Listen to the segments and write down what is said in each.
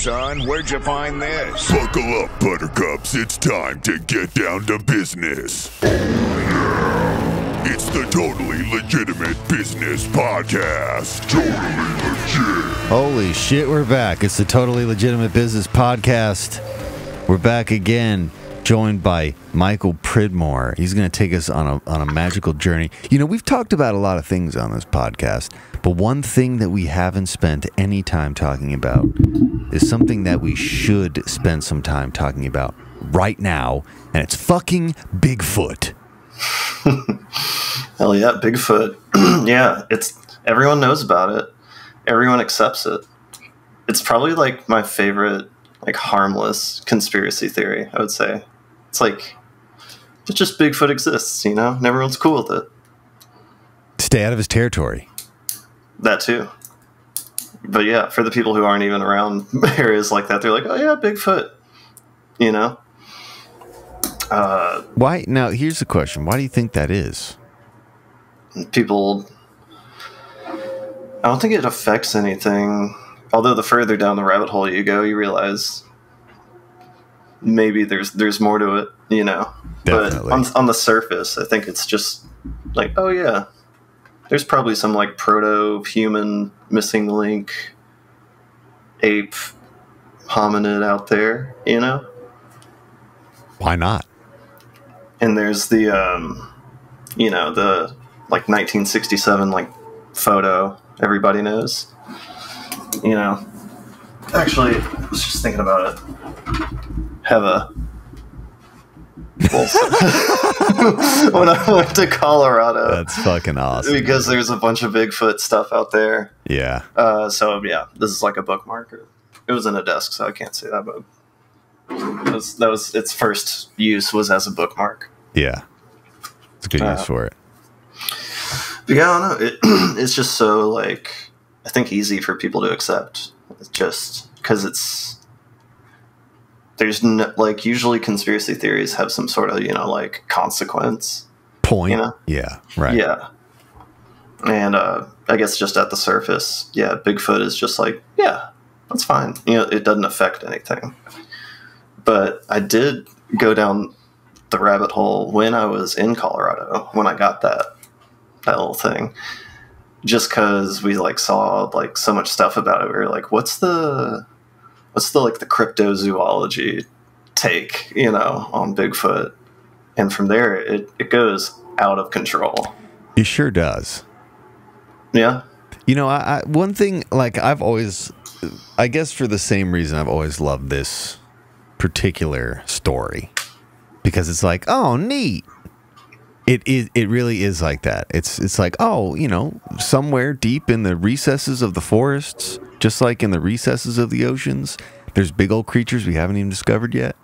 son. Where'd you find this? Buckle up, buttercups. It's time to get down to business. It's the Totally Legitimate Business Podcast. Totally legit. Holy shit, we're back. It's the Totally Legitimate Business Podcast. We're back again, joined by Michael Pridmore. He's going to take us on a magical journey. You know, we've talked about a lot of things on this podcast, but one thing that we haven't spent any time talking about is something that we should spend some time talking about right now, and it's fucking Bigfoot. Hell yeah, Bigfoot. Yeah, everyone knows about it. Everyone accepts it. It's probably like my favorite, like, harmless conspiracy theory, I would say. It's like, it's just Bigfoot exists, you know? And everyone's cool with it. Stay out of his territory. That too. But yeah, for the people who aren't even around areas like that, they're like, oh yeah, Bigfoot. You know? Why? Now, here's the question. Why do you think that is? People... I don't think it affects anything. Although the further down the rabbit hole you go, you realize maybe there's more to it, you know? Definitely. But on the surface, I think it's just like, oh yeah, there's probably some like proto-human missing link ape hominid out there, you know? Why not? And there's the, you know, the like 1967 like photo everybody knows. You know, actually, I was just thinking about it. Have a when I went to Colorado. That's fucking awesome. Because there's a bunch of Bigfoot stuff out there. Yeah. So yeah, this is like a bookmark. It was in a desk, so I can't say that, but that was its first use was as a bookmark. Yeah. It's a good use for it. But yeah, I don't know. It's just so, like, I think easy for people to accept. It's just because there's no, like, usually conspiracy theories have some sort of, you know, like, consequence. Point. You know? Yeah, right. Yeah. And I guess just at the surface, yeah, Bigfoot is just like, yeah, that's fine. You know, it doesn't affect anything. But I did go down the rabbit hole when I was in Colorado, when I got that little thing, just because we like saw like so much stuff about it. We were like, what's the like the cryptozoology take, you know, on Bigfoot? And from there it goes out of control. It sure does. Yeah. You know, I one thing, like, I've always, I guess for the same reason, I've always loved this particular story, because it's like, oh, neat. It really is like that. It's like, oh, you know, somewhere deep in the recesses of the forests, just like in the recesses of the oceans, there's big old creatures we haven't even discovered yet.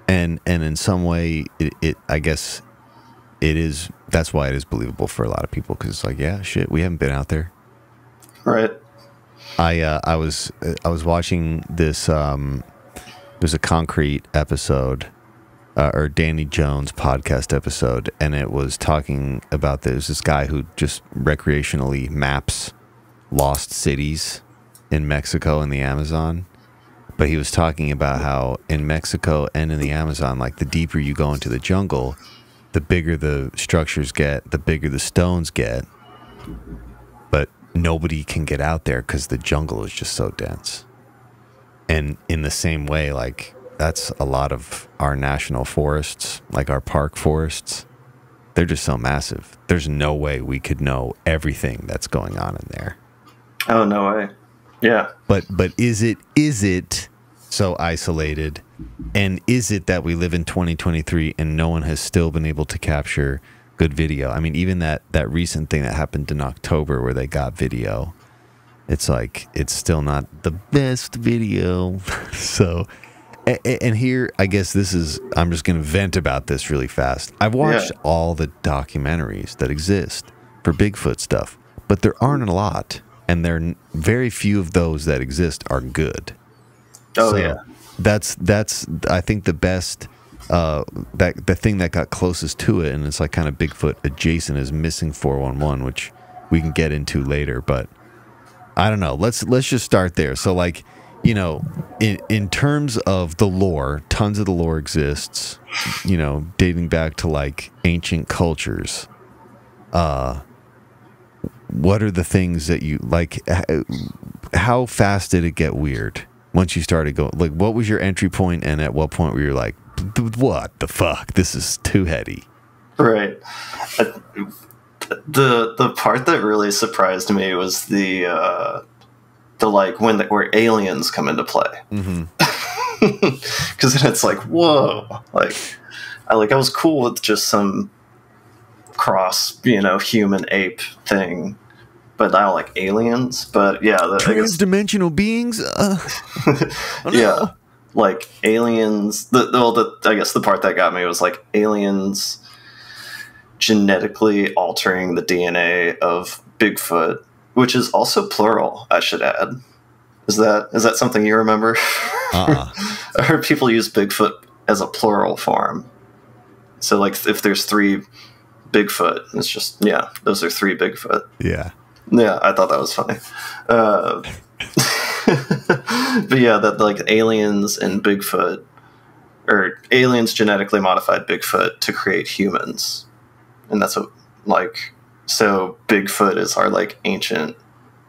And in some way, it I guess it is. That's why it is believable for a lot of people, because it's like, yeah, shit, we haven't been out there. Right. I was watching this. There's a Concrete episode. Or Danny Jones podcast episode, and it was talking about this guy who just recreationally maps lost cities in Mexico and the Amazon. But he was talking about how in Mexico and in the Amazon, like, the deeper you go into the jungle, the bigger the structures get, the bigger the stones get. But nobody can get out there because the jungle is just so dense. And in the same way, like, that's a lot of our national forests, like our park forests. They're just so massive. There's no way we could know everything that's going on in there. Oh, no way. Yeah. But is it so isolated? And is it that we live in 2023 and no one has still been able to capture good video? I mean, even that recent thing that happened in October where they got video, it's like, it's still not the best video. So... And here, I guess I'm just going to vent about this really fast. I've watched all the documentaries that exist for Bigfoot stuff, but there aren't a lot. And very few of those that exist are good. Oh, so yeah. That's I think the best, the thing that got closest to it, and it's like kind of Bigfoot adjacent, is Missing 411, which we can get into later. But I don't know. Let's just start there. So, like, you know, in terms of the lore, tons of the lore exists, you know, dating back to like ancient cultures. What are the things that you like? How fast did it get weird once you started going? Like, what was your entry point, and at what point were you like, what the fuck? This is too heady. Right. The part that really surprised me was the like where aliens come into play. Because then it's like, whoa, like I was cool with just some cross, you know, human ape thing, but now like aliens. But yeah, Trans-dimensional beings. Yeah, like aliens. I guess the part that got me was like aliens genetically altering the DNA of Bigfoot, which is also plural, I should add. Is that something you remember? I heard people use Bigfoot as a plural form. So like if there's 3 Bigfoot, it's just, yeah, those are 3 Bigfoot. Yeah. Yeah, I thought that was funny. But yeah, that like aliens and Bigfoot, or aliens genetically modified Bigfoot to create humans. And that's what, like, so Bigfoot is our like ancient,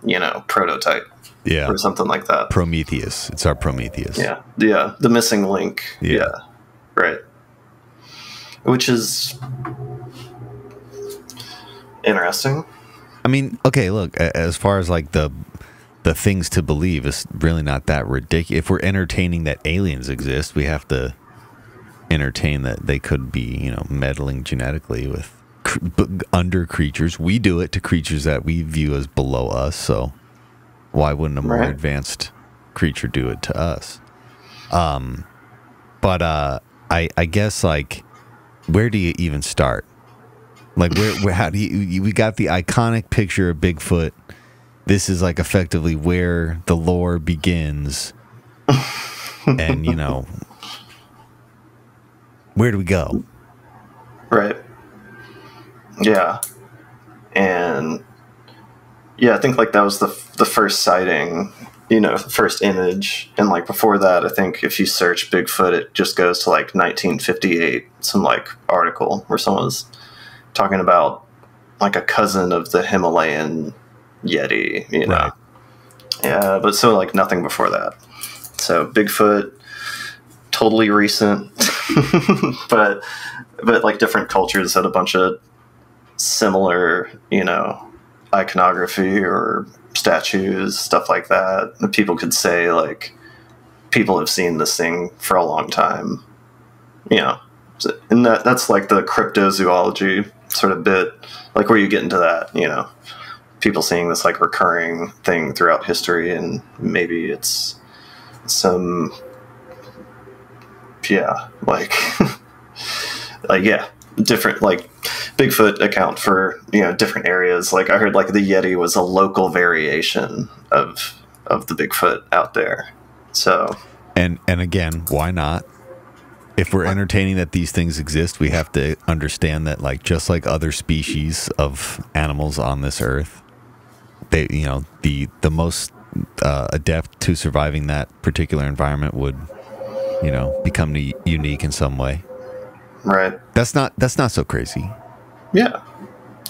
you know, prototype. Yeah. Or something like that. Prometheus. It's our Prometheus. Yeah. Yeah. The missing link. Yeah. Right. Which is interesting. I mean, okay, look, as far as like the things to believe, is really not that ridiculous. If we're entertaining that aliens exist, we have to entertain that they could be, you know, meddling genetically with under creatures. We do it to creatures that we view as below us, so why wouldn't a more advanced creature do it to us? But I guess, like, where do you even start? Like, where how do you, we got the iconic picture of Bigfoot. This is like effectively where the lore begins. And, you know, where do we go? Right. Yeah. And yeah, I think like that was the first sighting, you know, first image. And like before that, I think if you search Bigfoot, it just goes to like 1958, some like article where someone was talking about like a cousin of the Himalayan Yeti, you know. Right. Yeah, but so like nothing before that. So Bigfoot, totally recent, but like different cultures had a bunch of similar, you know, iconography or statues, stuff like that. And people could say like people have seen this thing for a long time, you know. And that's like the cryptozoology sort of bit, like where you get into that, you know, people seeing this like recurring thing throughout history, and maybe it's some, yeah, like like, yeah, different, like Bigfoot account for, you know, different areas. Like I heard like the Yeti was a local variation of the Bigfoot out there. So and again, why not? If we're entertaining that these things exist, we have to understand that, like, just like other species of animals on this earth, they, you know, the most adept to surviving that particular environment would, you know, become unique in some way. right. That's not so crazy. Yeah.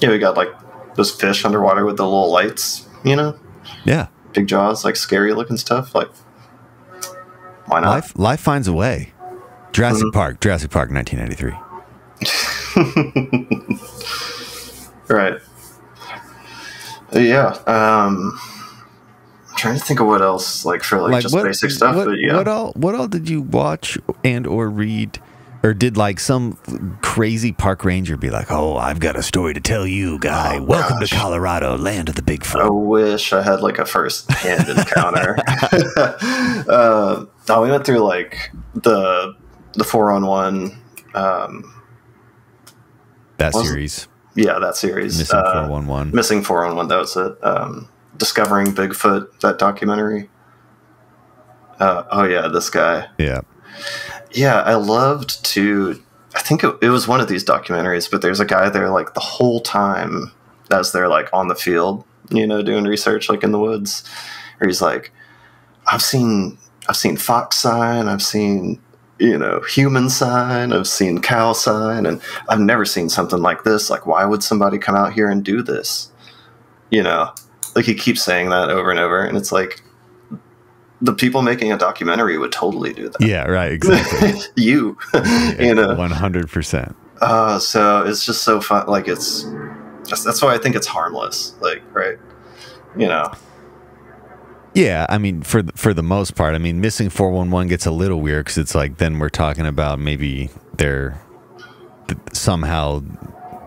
Yeah, we got like those fish underwater with the little lights, you know? Yeah. Big jaws, like scary looking stuff. Like, why not? Life finds a way. Jurassic Park, 1993. Right. Yeah. I'm trying to think of what else, like for like just basic stuff. But yeah. What all did you watch and or read, or did like some crazy park ranger be like, "Oh, I've got a story to tell you, guy. Welcome to Colorado, land of the Bigfoot." I wish I had like a first-hand encounter. No, we went through like the 4-on-1. That series. Yeah, that series. Missing 411. Missing 411, that was it. Discovering Bigfoot, that documentary. Oh yeah, this guy. Yeah. Yeah, I loved to, I think it was one of these documentaries, but there's a guy there like the whole time as they're like on the field, you know, doing research like in the woods, where he's like, I've seen fox sign, I've seen, human sign, I've seen cow sign, and I've never seen something like this. Like, why would somebody come out here and do this? Like, he keeps saying that over and over, and it's like, the people making a documentary would totally do that. Yeah, right, exactly. You, 100%. So it's just so fun. Like, that's why I think it's harmless. Like, right? Yeah, I mean, for the most part, I mean, missing 411 gets a little weird because it's like then we're talking about maybe somehow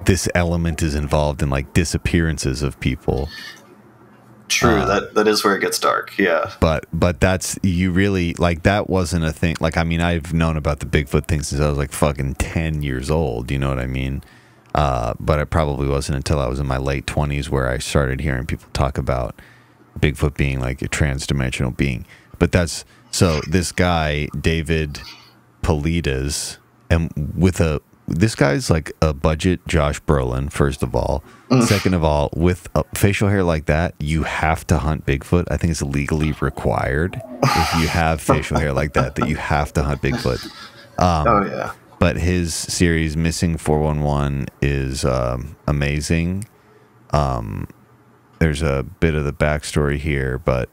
this element is involved in like disappearances of people. True, that is where it gets dark. Yeah, but that's, you really, like, that wasn't a thing. Like, I mean, I've known about the Bigfoot thing since I was like fucking 10 years old. You know what I mean? But it probably wasn't until I was in my late 20s where I started hearing people talk about Bigfoot being like a trans-dimensional being. But that's, so this guy David Polides, and this guy's like a budget Josh Brolin, first of all. Second of all, with a facial hair like that, you have to hunt Bigfoot. I think it's legally required if you have facial hair like that you have to hunt Bigfoot. Oh yeah. But his series Missing 411 is amazing. There's a bit of the backstory here, but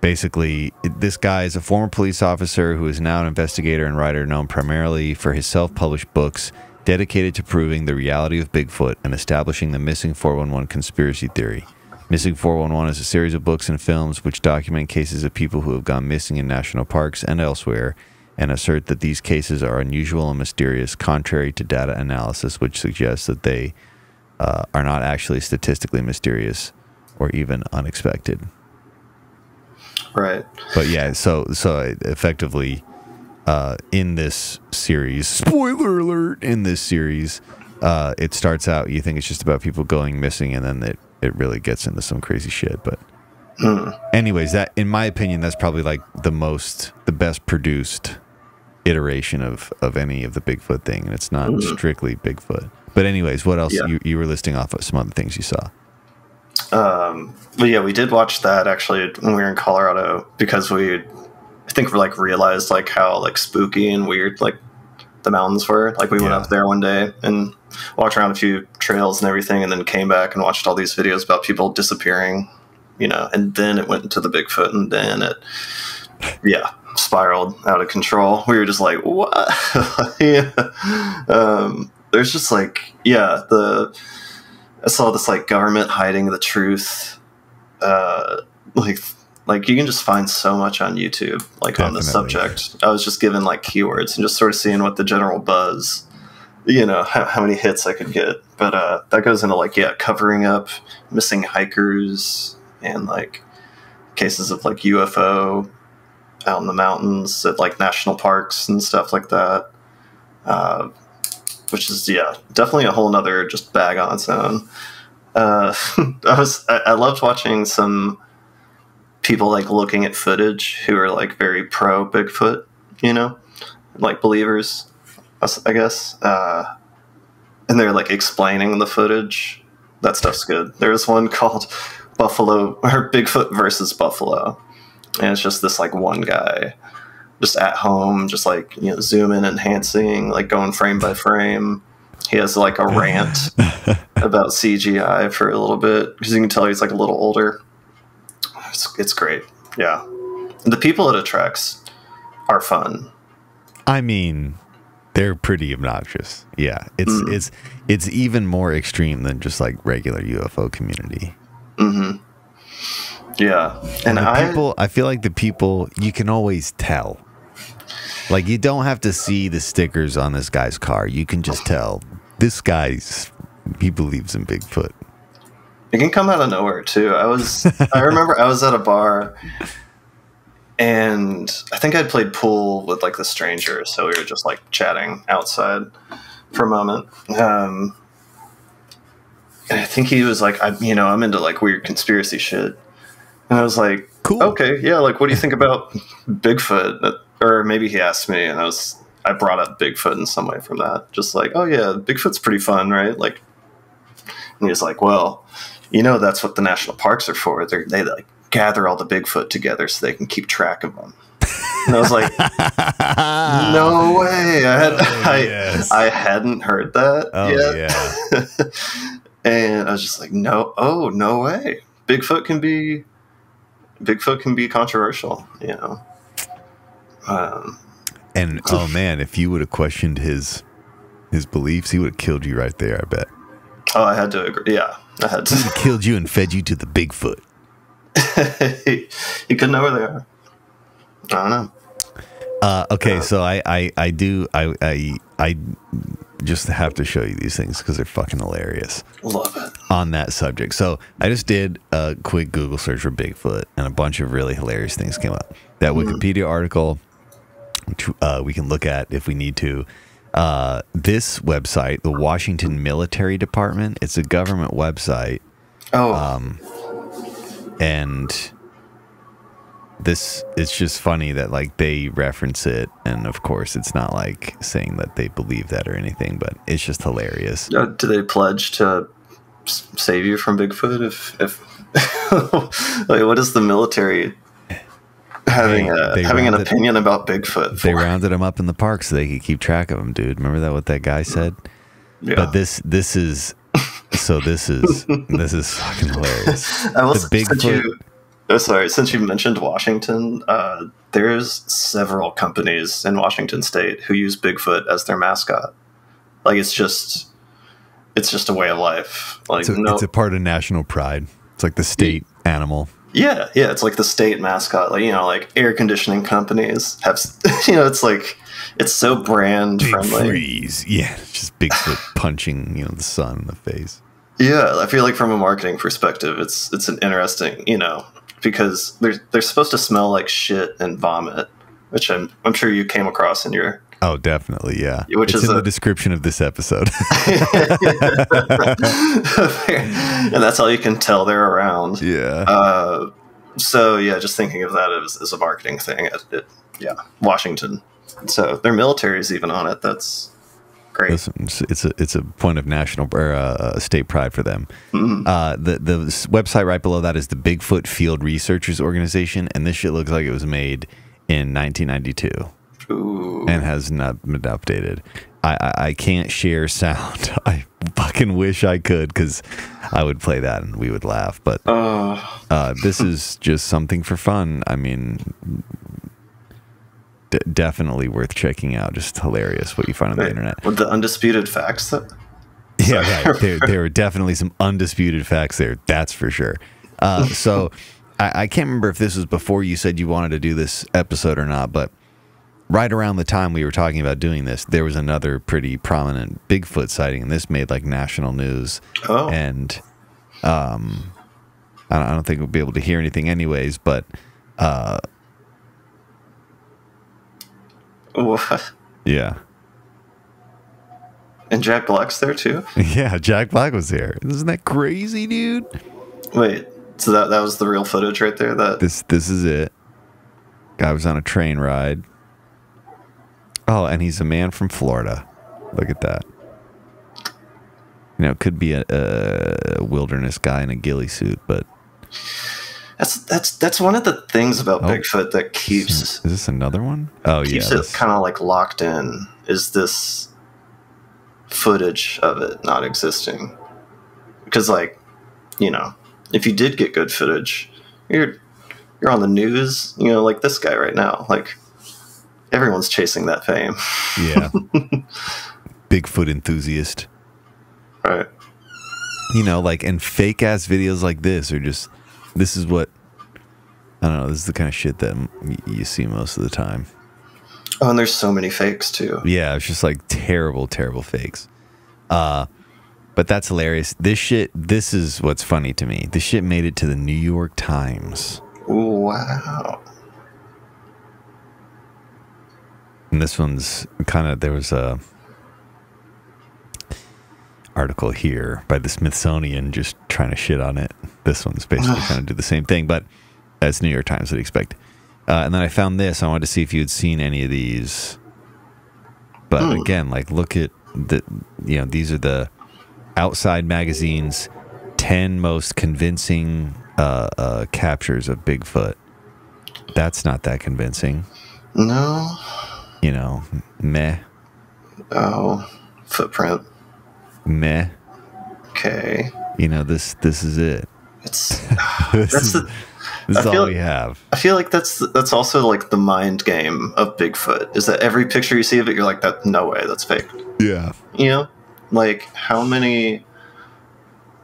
basically this guy is a former police officer who is now an investigator and writer known primarily for his self-published books dedicated to proving the reality of Bigfoot and establishing the Missing 411 conspiracy theory. Missing 411 is a series of books and films which document cases of people who have gone missing in national parks and elsewhere, and assert that these cases are unusual and mysterious, contrary to data analysis which suggests that they are not actually statistically mysterious or even unexpected. Right. But yeah, so effectively, in this series, spoiler alert, in this series, it starts out, you think it's just about people going missing, and then it really gets into some crazy shit. But anyways, that, in my opinion, that's probably like the best produced iteration of any of the Bigfoot thing, and it's not strictly Bigfoot. But anyways, what else? Yeah. You were listing off of some other things you saw. But yeah, we did watch that actually when we were in Colorado, because I think we like realized like how like spooky and weird like the mountains were. Like, we went up there one day and walked around a few trails and everything, and then came back and watched all these videos about people disappearing, and then it went into the Bigfoot, and then it spiraled out of control. We were just like, what? There's just like, I saw this like government hiding the truth. Like you can just find so much on YouTube, like Definitely. On the subject. I was just given like keywords and just sort of seeing what the general buzz, how many hits I could get. But that goes into like, covering up missing hikers and like cases of like UFO out in the mountains at like national parks and stuff like that. Which is, definitely a whole nother just bag on its own. I loved watching some people like looking at footage who are like very pro Bigfoot, like believers, I guess. And they're like explaining the footage. That stuff's good. There's one called Bigfoot versus Buffalo. And it's just this like one guy just at home, just like, zooming, enhancing, like going frame by frame. He has like a rant about CGI for a little bit, because you can tell he's like a little older. It's great. Yeah. And the people it attracts are fun. I mean, they're pretty obnoxious. Yeah. It's even more extreme than just like regular UFO community. Mm-hmm. Yeah. And I feel like the people, you can always tell. Like, you don't have to see the stickers on this guy's car. You can just tell this he believes in Bigfoot. It can come out of nowhere too. I remember I was at a bar, and I think I'd played pool with like the stranger, so we were just like chatting outside for a moment. And I think he was like, I'm into like weird conspiracy shit. And I was like, cool. Okay, yeah, like, what do you think about Bigfoot? Or maybe he asked me, and I brought up Bigfoot in some way from that. Just like, oh yeah, Bigfoot's pretty fun, right? Like, and he was like, well, that's what the national parks are for. They like gather all the Bigfoot together so they can keep track of them. And I was like, no way. I hadn't heard that yet. Yeah. And I was just like, no way. Bigfoot can be controversial, you know. And oh man, if you would have questioned his beliefs, he would have killed you right there, I bet. Oh, I had to agree. Yeah, I had to. He would have killed you and fed you to the Bigfoot. He couldn't know where they are. I don't know. Okay, so I just have to show you these things because they're fucking hilarious. Love it. On that subject. So I just did a quick Google search for Bigfoot, and a bunch of really hilarious things came up. That Wikipedia article, which we can look at if we need to. This website, the Washington Military Department, it's a government website. And this, it's just funny that like they reference it, and of course it's not like saying that they believe that or anything, but it's just hilarious. Do they pledge to save you from Bigfoot? If like, what is the military having an opinion about Bigfoot? They rounded him up in the park so they could keep track of him, dude. Remember that what that guy said? Yeah. But this is fucking hilarious. I will, since you mentioned Washington, there's several companies in Washington State who use Bigfoot as their mascot. Like it's just a way of life. Like it's a part of national pride. It's like the state animal. Yeah, it's like the state mascot. Like, you know, like air conditioning companies have, you know, it's like, it's so brand friendly. Freeze. Yeah, it's just Bigfoot punching, you know, the sun in the face. Yeah, I feel like from a marketing perspective, it's an interesting, you know, because they're supposed to smell like shit and vomit, which I'm sure you came across in your... Oh, definitely, yeah. Which it's is in the description of this episode. And that's how you can tell they're around. Yeah. So, yeah, just thinking of that as a marketing thing. Washington. So their military is even on it. That's great. Listen, it's a point of national or state pride for them. Mm-hmm. The website right below that is the Bigfoot Field Researchers Organization, and this shit looks like it was made in 1992. Ooh. And has not been updated. I can't share sound. I fucking wish I could, because I would play that and we would laugh. But this is just something for fun. I mean, definitely worth checking out. Just hilarious what you find on the internet. With the undisputed facts that... Yeah, right. There are definitely some undisputed facts there. That's for sure. So I can't remember if this was before you said you wanted to do this episode or not, but right around the time we were talking about doing this, there was another pretty prominent Bigfoot sighting, and this made like national news. Oh. And I don't think we'll be able to hear anything anyways, but what? Yeah. And Jack Black's there too? Yeah, Jack Black was there. Isn't that crazy, dude? Wait, so that was the real footage right there? This is it. Guy was on a train ride. Oh, and he's a man from Florida. Look at that. You know, it could be a wilderness guy in a ghillie suit, but that's one of the things about Bigfoot that keeps... Is this another one? Oh, yeah. Keeps it kind of like locked in, is this footage of it not existing. Because, like, you know, if you did get good footage, you're on the news, you know, like this guy right now. Like, everyone's chasing that fame. Yeah. Bigfoot enthusiast. Right. You know, like, and fake ass videos like this are just, this is what, I don't know, this is the kind of shit that you see most of the time. Oh, and there's so many fakes too. Yeah, it's just like terrible, terrible fakes. But that's hilarious. This is what's funny to me. This shit made it to the New York Times. Wow. And this one's kind of, there was a article here by the Smithsonian just trying to shit on it. This one's basically trying to do the same thing, but as New York Times would expect. And then I found this. I wanted to see if you had seen any of these. But again, like, look at the, you know, these are the Outside Magazine's 10 most convincing captures of Bigfoot. That's not that convincing. No. You know, meh. Oh, footprint. Meh. Okay. You know, this is it. It's This is all we have. I feel like that's also like the mind game of Bigfoot. Is that every picture you see of it, you're like, that no way, that's fake. Yeah. You know, like how many?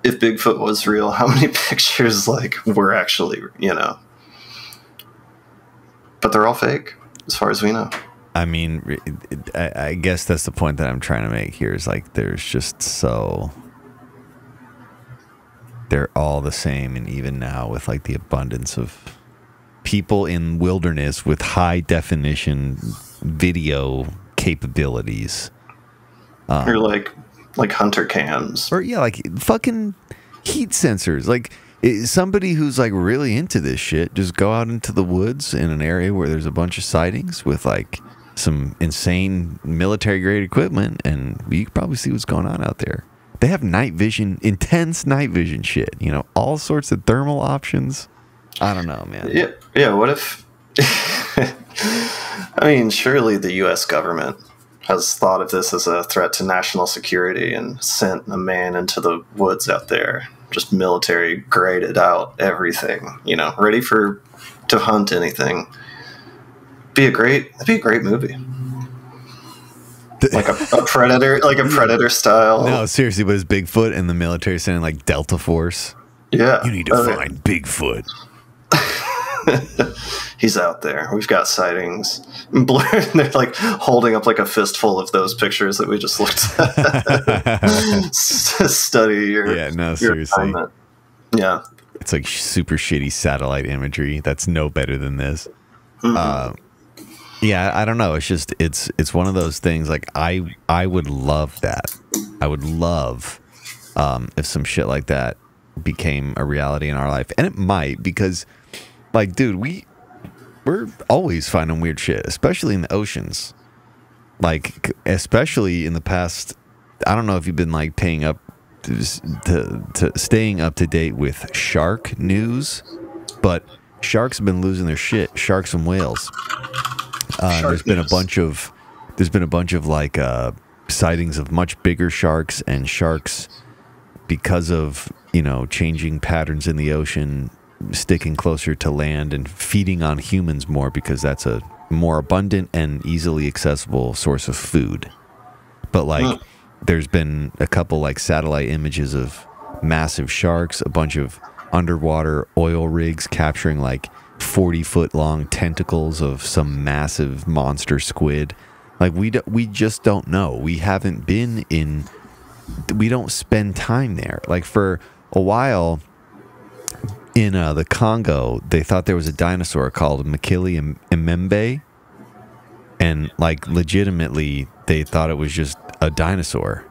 If Bigfoot was real, how many pictures like were actually, you know? But they're all fake, as far as we know. I mean, I guess that's the point that I'm trying to make here. Is like there's just so. They're all the same, and even now with like the abundance of people in wilderness with high definition video capabilities, Or like hunter cams, or like fucking heat sensors. Like somebody who's like really into this shit, just go out into the woods in an area where there's a bunch of sightings with like some insane military grade equipment, and you can probably see what's going on out there. They have night vision, intense night vision shit, you know, all sorts of thermal options. I don't know, man. Yeah. What if? I mean, surely the U.S. government has thought of this as a threat to national security and sent a man into the woods out there, just military graded out everything, you know, ready to hunt anything. That'd be a great movie. Like a predator style. No, seriously, but it's Bigfoot and the military sending like Delta Force. Yeah. You need to find Bigfoot. He's out there. We've got sightings. And they're like holding up like a fistful of those pictures that we just looked at. Study your seriously. assignment. Yeah. It's like super shitty satellite imagery. That's no better than this. Mm-hmm. Yeah, I don't know. It's just it's one of those things. Like I would love that. I would love if some shit like that became a reality in our life, and it might, because like, dude, we're always finding weird shit, especially in the oceans. Like, especially in the past. I don't know if you've been like paying up to staying up to date with shark news, but sharks have been losing their shit. Sharks and whales. There's been a bunch of like sightings of much bigger sharks, and sharks, because of, you know, changing patterns in the ocean, sticking closer to land and feeding on humans more, because that's a more abundant and easily accessible source of food. But like there's been a couple like satellite images of massive sharks, a bunch of underwater oil rigs capturing like 40-foot long tentacles of some massive monster squid. Like we just don't know. We haven't been in. We don't spend time there. Like for a while in the Congo, they thought there was a dinosaur called Makili Emembe, and like legitimately they thought it was just a dinosaur.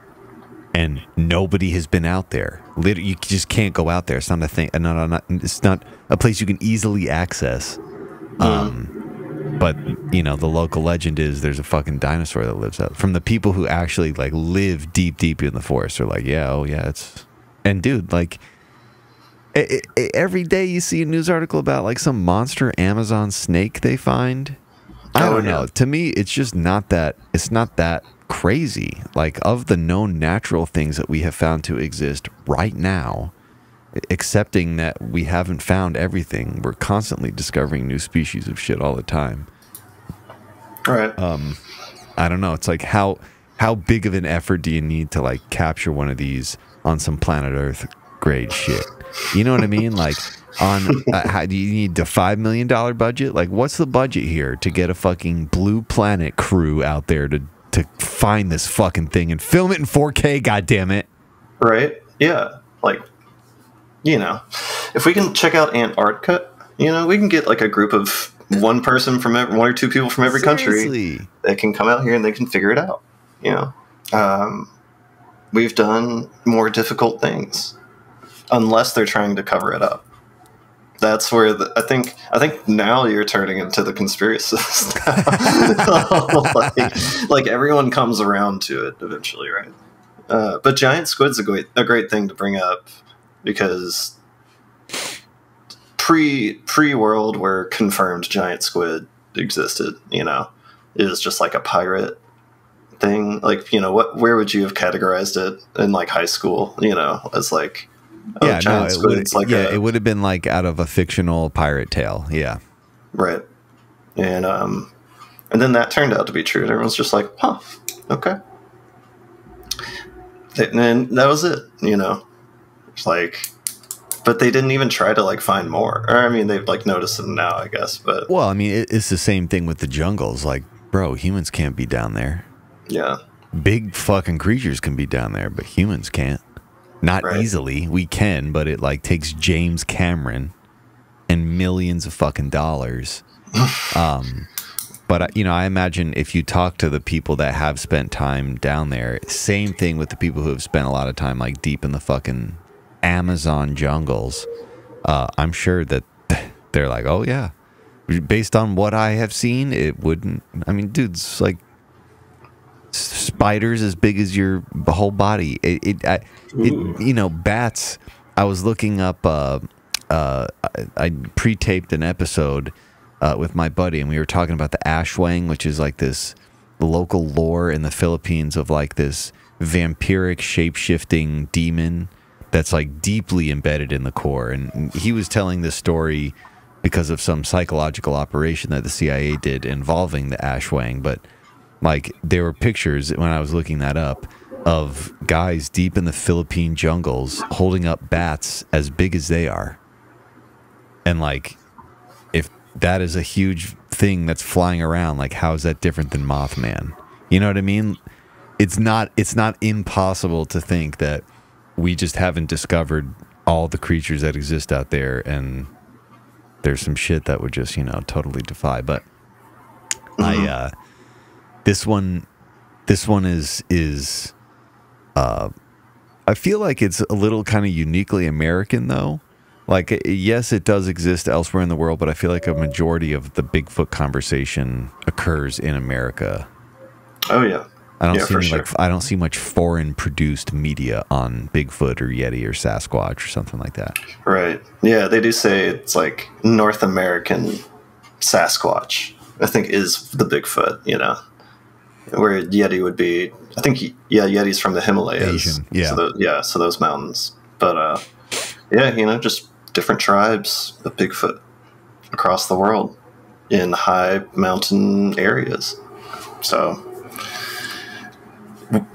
And nobody has been out there. You just can't go out there. It's not a thing. No, it's not a place you can easily access. But you know, the local legend is there's a fucking dinosaur that lives out. From the people who actually like live deep in the forest, are like, it's. And dude, like, every day you see a news article about like some monster Amazon snake they find. I don't know. To me, it's just not that. It's not that crazy. Like, of the known natural things that we have found to exist right now, accepting that we haven't found everything, we're constantly discovering new species of shit all the time. Right. I don't know. It's like how big of an effort do you need to like capture one of these on some planet Earth grade shit? You know what I mean? Like, on how do you need a $5 million budget? Like, what's the budget here to get a fucking Blue Planet crew out there to find this fucking thing and film it in 4K? God damn it! Right? Yeah. Like, you know, if we can check out Antarctica, you know, we can get like a group of one or two people from every country that can come out here and they can figure it out. You know, we've done more difficult things, unless they're trying to cover it up. That's where I think now you're turning into the conspiracist. like everyone comes around to it eventually, right? But giant squid's a great thing to bring up, because pre-world where confirmed giant squid existed, you know, it was just like a pirate thing. Like, you know, where would you have categorized it in like high school, you know, as like, giant squids, like it would have been like out of a fictional pirate tale. Yeah. Right. And then that turned out to be true. And everyone's just like, huh, okay. And then that was it, you know, it's like, but they didn't even try to like find more. Or I mean, they've like noticed them now, I guess. But well, I mean, it's the same thing with the jungles. Like, bro, humans can't be down there. Yeah. Big fucking creatures can be down there, but humans can't. Not easily. We can, but it like takes James Cameron and millions of fucking dollars. But you know, I imagine if you talk to the people that have spent time down there, same thing with the people who have spent a lot of time like deep in the fucking Amazon jungles. I'm sure that they're like, oh yeah, based on what I have seen, it wouldn't. I mean, dude's like spiders as big as your whole body. You know, bats. I was looking up. I pre-taped an episode with my buddy, and we were talking about the ashwang, which is like this local lore in the Philippines of like this vampiric shape-shifting demon that's like deeply embedded in the core. And he was telling this story because of some psychological operation that the CIA did involving the ashwang. But like, there were pictures when I was looking that up of guys deep in the Philippine jungles holding up bats as big as they are. And like, if that is a huge thing that's flying around, like, how is that different than Mothman? You know what I mean? It's not impossible to think that we just haven't discovered all the creatures that exist out there, and there's some shit that would just, you know, totally defy. But this one is I feel like it's a little kind of uniquely American though. Like, yes, it does exist elsewhere in the world, but I feel like a majority of the Bigfoot conversation occurs in America. Oh yeah. I don't see much foreign produced media on Bigfoot or Yeti or Sasquatch or something like that. Right. Yeah, they do say it's like North American Sasquatch, I think, is the Bigfoot, you know, where Yeti would be, I think, Yeti's from the Himalayas. Asian, yeah. So those mountains. But, yeah, you know, just different tribes of Bigfoot across the world in high mountain areas. So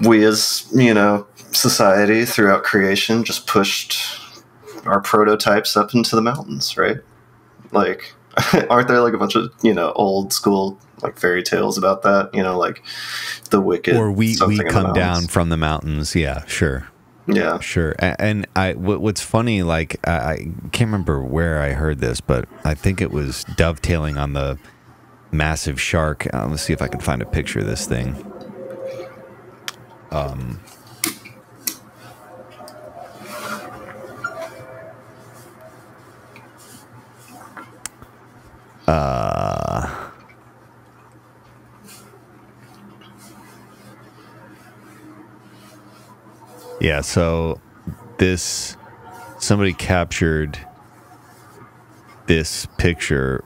we as, you know, society throughout creation just pushed our prototypes up into the mountains, right? Like, aren't there like a bunch of, you know, old school like fairy tales about that, you know, like the wicked, or we come down from the mountains? Yeah, sure. Yeah, sure. And what's funny, like, I can't remember where I heard this, but I think it was dovetailing on the massive shark. Let's see if I can find a picture of this thing. Yeah, so somebody captured this picture.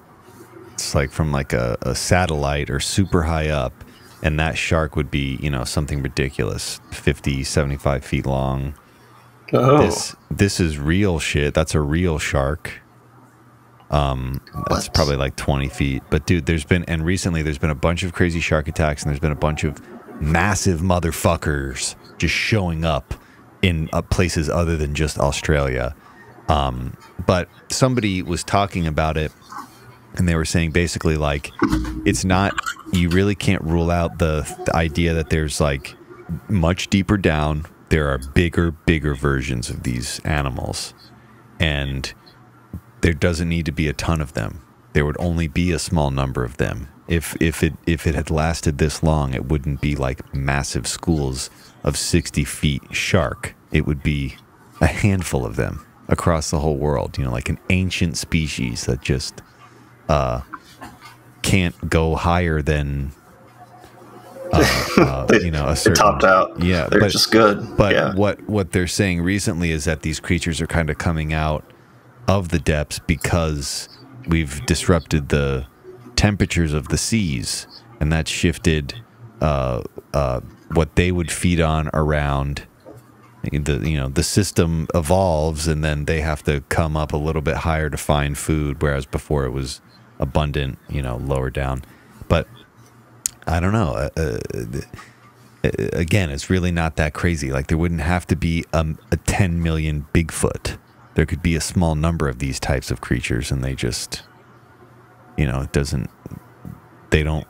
It's like from like a satellite or super high up, and that shark would be, you know, something ridiculous, 50, 75 feet long. Oh. This is real shit. That's a real shark. That's probably like 20 feet. But dude, recently there's been a bunch of crazy shark attacks, and there's been a bunch of massive motherfuckers just showing up in places other than just Australia. But somebody was talking about it, and they were saying basically like, it's not, you really can't rule out the idea that there's like much deeper down, there are bigger versions of these animals, and there doesn't need to be a ton of them. There would only be a small number of them. If it had lasted this long, it wouldn't be like massive schools of 60 feet shark. It would be a handful of them across the whole world, you know, like an ancient species that just can't go higher than you know, a certain, topped out. Yeah, just good. But yeah. what they're saying recently is that these creatures are kind of coming out of the depths because we've disrupted the temperatures of the seas, and that's shifted what they would feed on around. The system evolves, and then they have to come up a little bit higher to find food, whereas before it was abundant, lower down. But I don't know. Again, it's really not that crazy. Like, there wouldn't have to be a 10 million Bigfoot. There could be a small number of these types of creatures, and they just, they don't,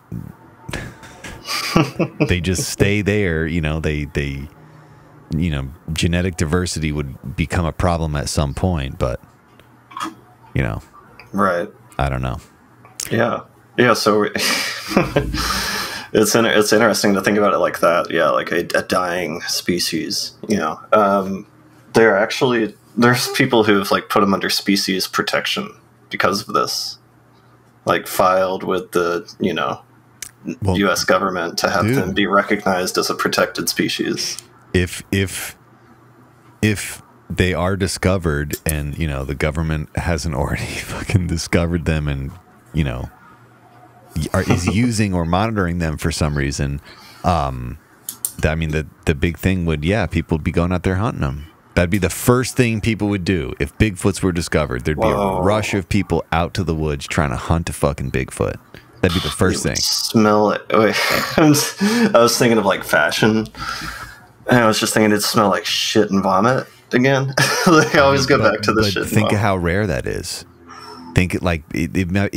they just stay there. Genetic diversity would become a problem at some point, but, right. I don't know. Yeah. Yeah. So it's interesting to think about it like that. Yeah. Like a dying species, there's people who've like put them under species protection because of this, like filed with the, U.S. government to have them be recognized as a protected species. If they are discovered and, the government hasn't already fucking discovered them and, is using or monitoring them for some reason, the big thing would, people would be going out there hunting them. That'd be the first thing people would do. If Bigfoots were discovered, there'd be a rush of people out to the woods trying to hunt a fucking Bigfoot. That'd be the first thing. Smell it. Wait, I was thinking of like fashion. And I was just thinking it'd smell like shit and vomit again. I always go back to the shit. Think of how rare that is. Think it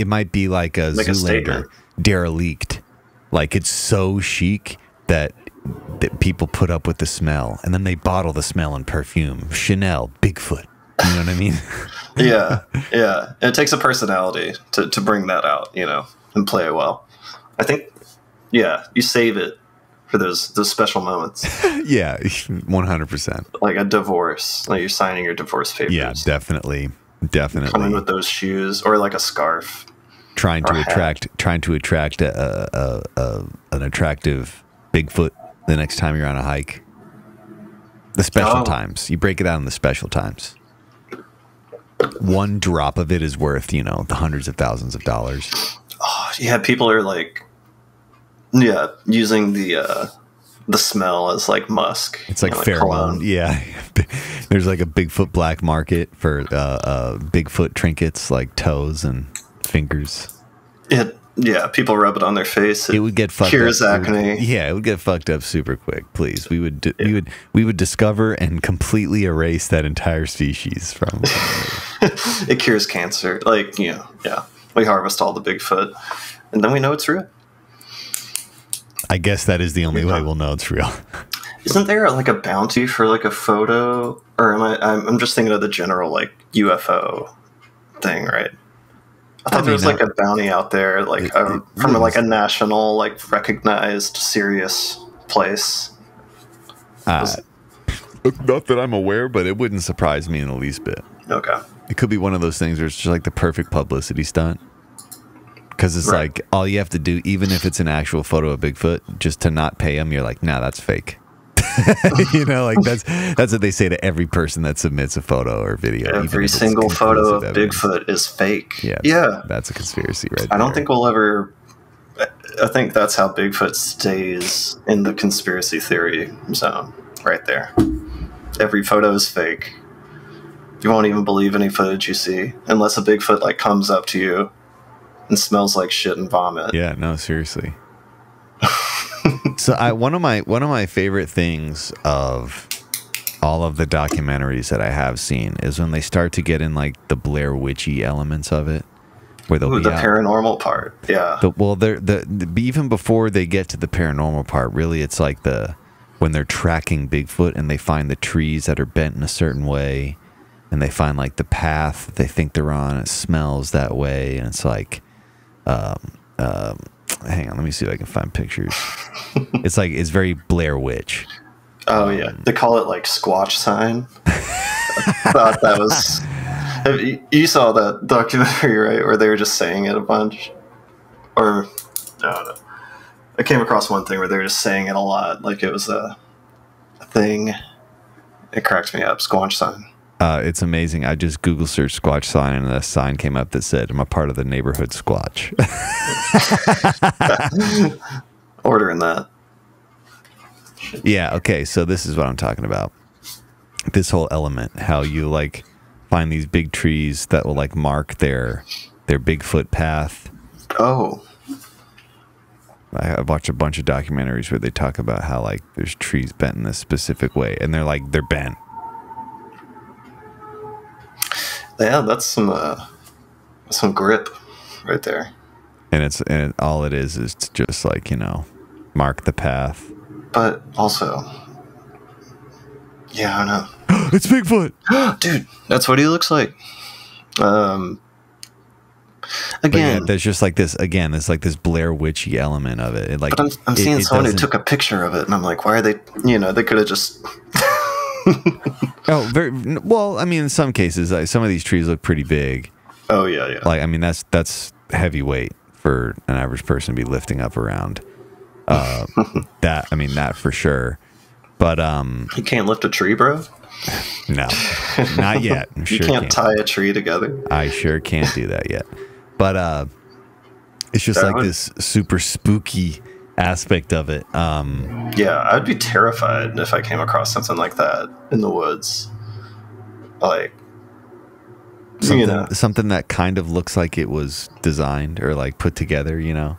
might be like a Zoolander derelict. Like, it's so chic that people put up with the smell, and then they bottle the smell in perfume. Chanel, Bigfoot. You know what I mean? Yeah. It takes a personality to bring that out, and play it well. I think, you save it for those special moments. Yeah, 100%. Like a divorce, like you're signing your divorce papers. Yeah, definitely. Coming with those shoes or like a scarf. Trying to attract an attractive Bigfoot the next time you're on a hike. The special times. You break it out in the special times. One drop of it is worth, the hundreds of thousands of dollars. Oh, yeah, people are like, using the smell as like musk. It's like pheromone. Yeah. There's like a Bigfoot black market for Bigfoot trinkets like toes and fingers. People rub it on their face. It would get fucked cures up. acne. It would get fucked up super quick. Please, we would discover and completely erase that entire species from. It cures cancer. Like, we harvest all the Bigfoot, and then we know it's real. I guess that is the only way we'll know it's real. Isn't there like a bounty for like a photo, or I'm just thinking of the general like UFO thing, right? I thought there was like a bounty out there, like from like a national, like recognized serious place. Not that I'm aware, but it wouldn't surprise me in the least bit. Okay. It could be one of those things where it's just like the perfect publicity stunt. Because it's like all you have to do, even if it's an actual photo of Bigfoot, just to not pay them, you're like, nah, that's fake. Like that's what they say to every person that submits a photo or video. Every single photo of Bigfoot is fake. Yeah, that's a conspiracy, right? I don't think we'll ever. I think that's how Bigfoot stays in the conspiracy theory zone, right there. Every photo is fake. You won't even believe any footage you see unless a Bigfoot like comes up to you and smells like shit and vomit. Yeah, no, seriously. So one of my favorite things of all of the documentaries that I have seen is when they start to get in like the Blair Witchy elements of it, where they'll be the paranormal part. Yeah. Even before they get to the paranormal part, really, it's like when they're tracking Bigfoot and they find the trees that are bent in a certain way, and they find like the path that they think they're on. It smells that way, and it's like. Hang on, let me see if I can find pictures. It's very Blair Witch. Oh yeah, they call it like Squatch sign. I thought that was. You saw that documentary, right? Where they were just saying it a bunch, or no. I came across one thing where they were just saying it a lot, like it was a thing. It cracked me up. Squatch sign. It's amazing. I just Google searched Squatch sign, and a sign came up that said, "I'm a part of the neighborhood Squatch." Ordering that. Yeah, okay, so this is what I'm talking about. This whole element, how you like find these big trees that will like mark their Bigfoot path. Oh. I've watched a bunch of documentaries where they talk about how like there's trees bent in this specific way, and they're bent. Yeah, that's some grip right there. And all it is to just like, you know, mark the path. But also, yeah, I don't know. It's Bigfoot, dude. That's what he looks like. Again, yeah, there's just like this. Again, there's like this Blair Witchy element of it. But I'm seeing someone who took a picture of it, and I'm like, why are they? You know, they could have just. Oh, very well. I mean, in some cases, some of these trees look pretty big. Oh yeah, yeah. Like, I mean, that's heavyweight for an average person to be lifting up around. That for sure. But you can't lift a tree, bro. No, not yet. You sure can't tie a tree together. I sure can't do that yet. But it's just like this super spooky aspect of it. Yeah, I'd be terrified if I came across something like that in the woods. Like something that kind of looks like it was designed or like put together, you know,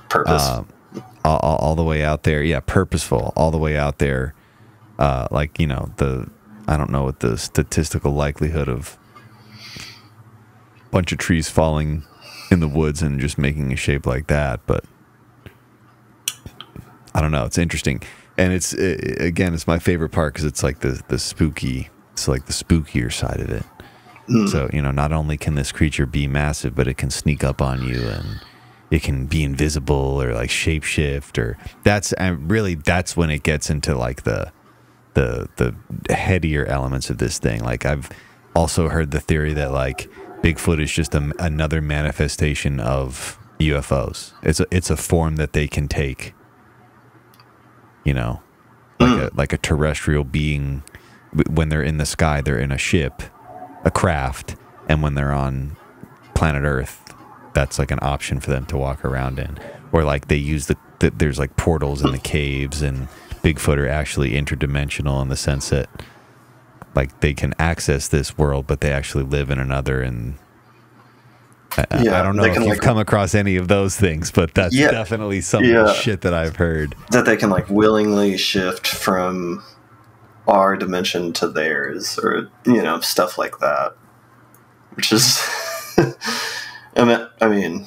purpose. All the way out there, yeah, purposeful, all the way out there. Like, you know, I don't know what the statistical likelihood of a bunch of trees falling in the woods and just making a shape like that, but I don't know. It's interesting, and it's my favorite part because it's like the spooky. It's like the spookier side of it. So, you know, not only can this creature be massive, but it can sneak up on you, and it can be invisible or like shapeshift, or that's when it gets into like the headier elements of this thing. Like, I've also heard the theory that like Bigfoot is just another manifestation of UFOs. It's a form that they can take. You know, like a terrestrial being. When they're in the sky, they're in a ship, a craft, and when they're on planet Earth, that's like an option for them to walk around in. Or like they use there's like portals in the caves, and Bigfoot are actually interdimensional in the sense that like they can access this world, but they actually live in another. And I don't know if you've come across any of those things, but that's definitely some of the shit that I've heard. That they can like willingly shift from our dimension to theirs, or, you know, stuff like that. Which is, I mean,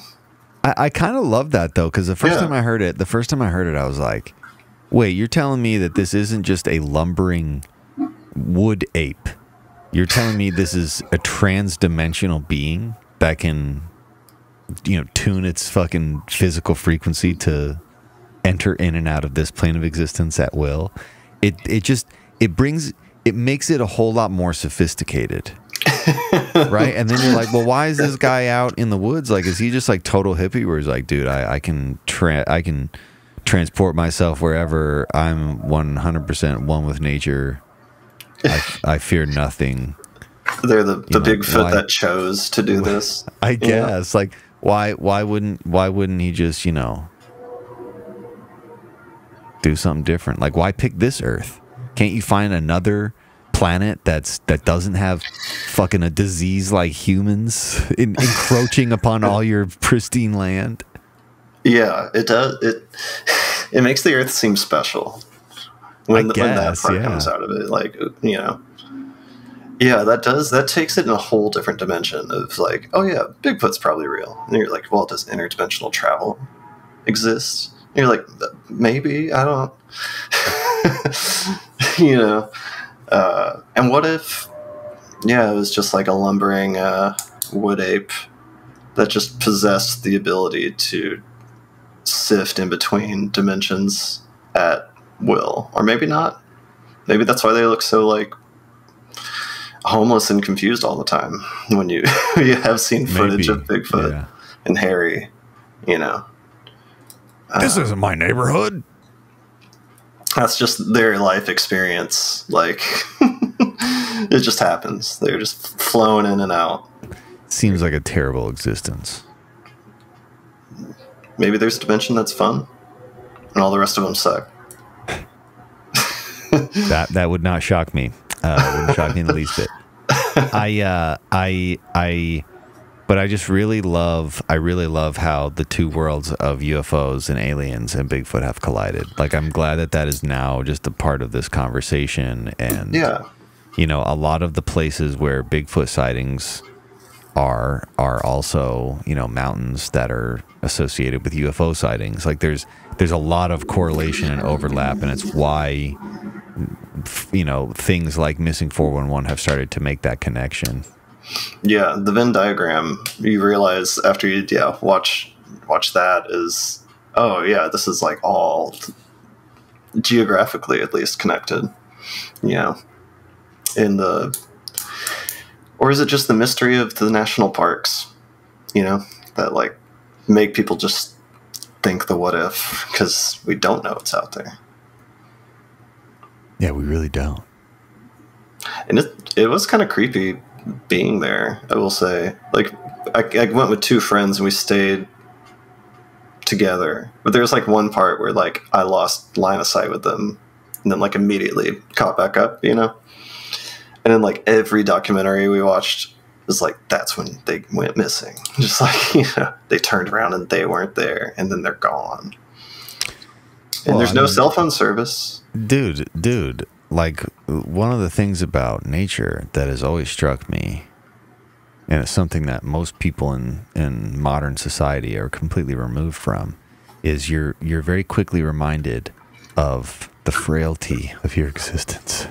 I kind of love that though, because the first time I heard it, I was like, wait, you're telling me that this isn't just a lumbering wood ape? You're telling me this is a trans-dimensional being that can, you know, tune its fucking physical frequency to enter in and out of this plane of existence at will? It makes it a whole lot more sophisticated. Right? And then you're like, well, why is this guy out in the woods? Like, is he just like total hippie where he's like, dude, I can transport myself wherever. I'm 100% one with nature. I fear nothing. They're the Bigfoot that chose to do this. I guess. Like, why wouldn't he just, you know, do something different? Like, why pick this Earth? Can't you find another planet that doesn't have fucking a disease like humans encroaching upon all your pristine land? Yeah, it does. It makes the Earth seem special when that part comes out of it. Like, you know. Yeah, that takes it in a whole different dimension of like, oh yeah, Bigfoot's probably real. And you're like, well, does interdimensional travel exist? And you're like, maybe, I don't. You know, and what if, it was just like a lumbering wood ape that just possessed the ability to sift in between dimensions at will, or maybe not. Maybe that's why they look so like homeless and confused all the time when you have seen footage of Bigfoot and Harry, you know. This isn't my neighborhood. That's just their life experience. Like, It just happens. They're just flowing in and out. Seems like a terrible existence. Maybe there's a dimension that's fun, and all the rest of them suck. That would not shock me. It wouldn't shock me in the least bit. But I just really love how the two worlds of UFOs and aliens and Bigfoot have collided. Like, I'm glad that is now just a part of this conversation. And, you know, a lot of the places where Bigfoot sightings are also, you know, mountains that are associated with UFO sightings. Like, there's a lot of correlation and overlap, and it's why, you know, things like Missing 411 have started to make that connection. Yeah, the Venn diagram, you realize after you watch that is, oh yeah, this is like all geographically at least connected. You know, or is it just the mystery of the national parks, you know, that like make people just think the what if, because we don't know what's out there. Yeah, we really don't. And it was kind of creepy being there, I will say. Like, I went with two friends and we stayed together, but there was like one part where like I lost line of sight with them and then like immediately caught back up, you know. And then like every documentary we watched was like, that's when they went missing. Just like, you know, they turned around and they weren't there, and then they're gone. And there's no cell phone service. Dude, like, one of the things about nature that has always struck me, and it's something that most people in modern society are completely removed from, is you're very quickly reminded of the frailty of your existence.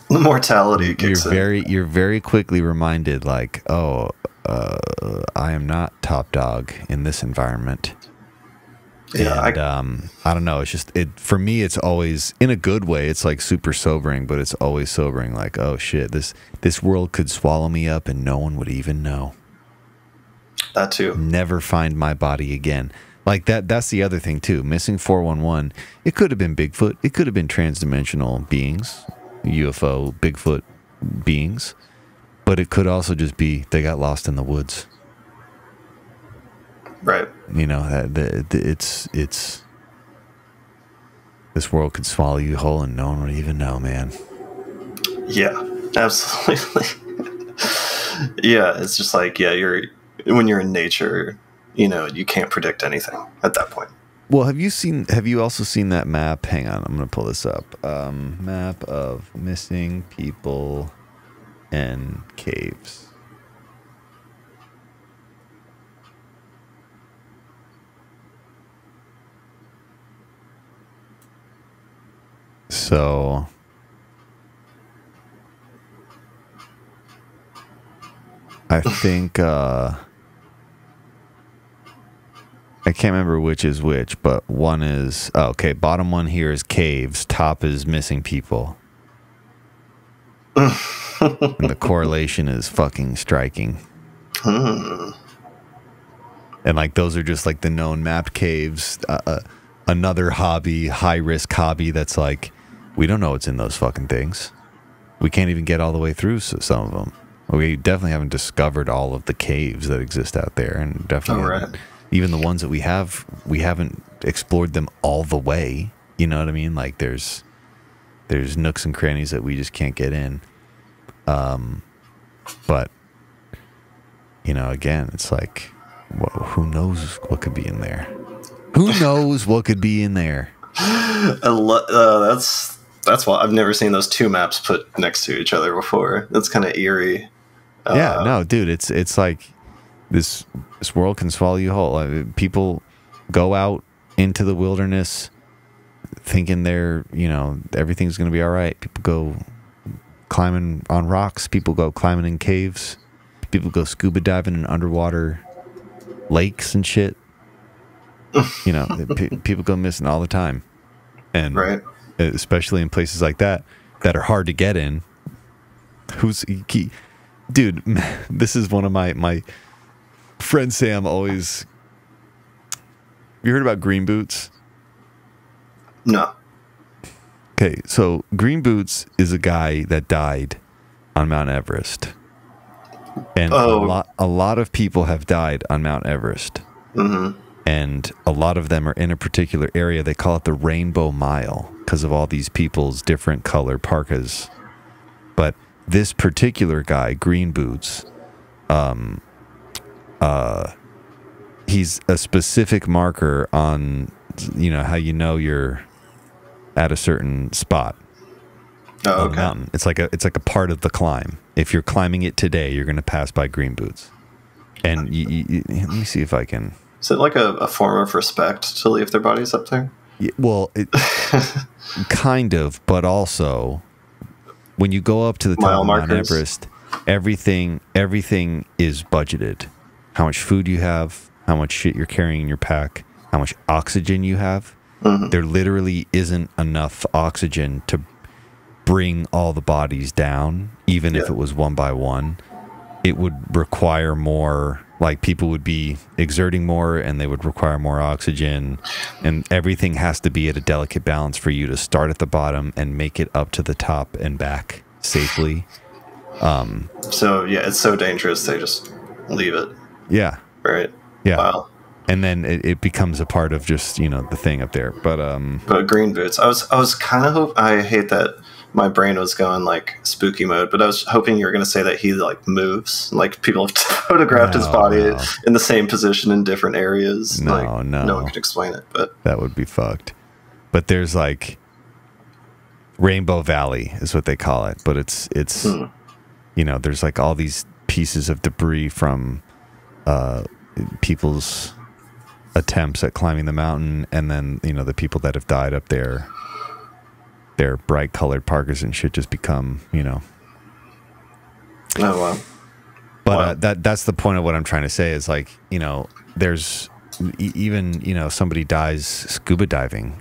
The mortality kicks in. You're very quickly reminded, like, I am not top dog in this environment. Yeah, and I don't know. It's just for me. It's always, in a good way, it's like super sobering, but it's always sobering. Like, oh shit, this world could swallow me up and no one would even know. That too. Never find my body again. Like that. That's the other thing too. Missing 411. It could have been Bigfoot. It could have been transdimensional beings, UFO, Bigfoot beings, but it could also just be they got lost in the woods. Right. You know, it's this world could swallow you whole and no one would even know, man. Yeah, absolutely. Yeah, it's just like, yeah, when you're in nature, you know, you can't predict anything at that point. Well, have you also seen that map? Hang on, I'm going to pull this up. Map of missing people and caves. So I think I can't remember which is which, but one is okay. Bottom one here is caves. Top is missing people, and the correlation is fucking striking. And like those are just like the known mapped caves. Another hobby, high risk hobby. That's like, we don't know what's in those fucking things. We can't even get all the way through some of them. We definitely haven't discovered all of the caves that exist out there, and definitely even the ones that we haven't explored them all the way. You know what I mean? Like there's nooks and crannies that we just can't get in. But you know, again, it's like, well, who knows what could be in there? Who knows what could be in there? That's why I've never seen those two maps put next to each other before. That's kind of eerie. Yeah, no, dude, it's like this world can swallow you whole. People go out into the wilderness thinking everything's going to be all right. People go climbing on rocks. People go climbing in caves. People go scuba diving in underwater lakes and shit. You know, people go missing all the time, and especially in places like that are hard to get in. Dude, this is one of my friend Sam always. Have you heard about Green Boots? No. Okay, so Green Boots is a guy that died on Mount Everest. And Oh. a lot of people have died on Mount Everest. Mm-hmm. And a lot of them are in a particular area. They call it the Rainbow Mile because of all these people's different color parkas. But this particular guy, Green Boots, he's a specific marker on, how you're at a certain spot. Oh, on the okay. mountain. It's like a part of the climb. If you're climbing it today, you're going to pass by Green Boots. And let me see if I can. Is it like a form of respect to leave their bodies up there? Yeah, well, kind of, but also when you go up to the top Mile of Mount markers. Everest, everything is budgeted. How much food you have, how much shit you're carrying in your pack, how much oxygen you have. Mm-hmm. There literally isn't enough oxygen to bring all the bodies down, even if it was one by one. It would require more, like people would be exerting more and they would require more oxygen, and everything has to be at a delicate balance for you to start at the bottom and make it up to the top and back safely. So, yeah, it's so dangerous they just leave it, Yeah. right? Yeah. Wow. And then it becomes a part of just, the thing up there. But Green Boots, I was kind of I hate that my brain was going like spooky mode, but I was hoping you were going to say that he like moves, like people have photographed his body in the same position in different areas. No, like, no. no one could explain it, but that would be fucked. But there's like Rainbow Valley is what they call it. But it's there's like all these pieces of debris from people's attempts at climbing the mountain, and then the people that have died up there, their bright colored parkas and shit just become oh wow. But that's the point of what I'm trying to say is like, there's even somebody dies scuba diving,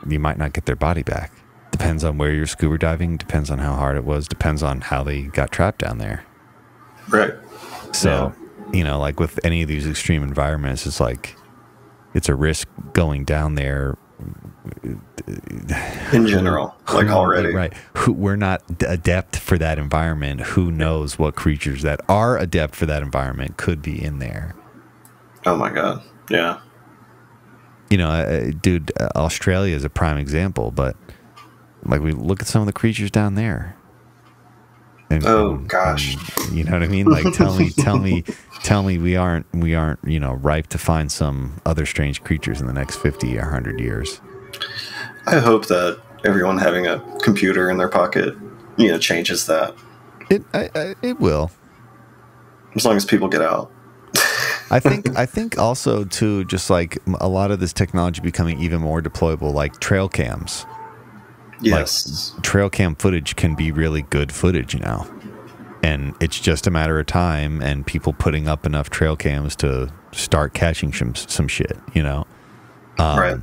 you might not get their body back. Depends on where you're scuba diving, depends on how hard it was, depends on how they got trapped down there. Right. So, like with any of these extreme environments, it's like it's a risk going down there In general, like already. Right. We're not adept for that environment. Who knows what creatures that are adept for that environment could be in there. Oh my God. Yeah. Dude, Australia is a prime example, but like we look at some of the creatures down there. Gosh. You know what I mean? Like tell me we aren't, ripe to find some other strange creatures in the next 50 or 100 years. I hope that everyone having a computer in their pocket, changes that. It will. As long as people get out. I think also too, just like a lot of this technology becoming even more deployable, like trail cams. Yes. Like, trail cam footage can be really good footage now. And it's just a matter of time and people putting up enough trail cams to start catching some shit, Right.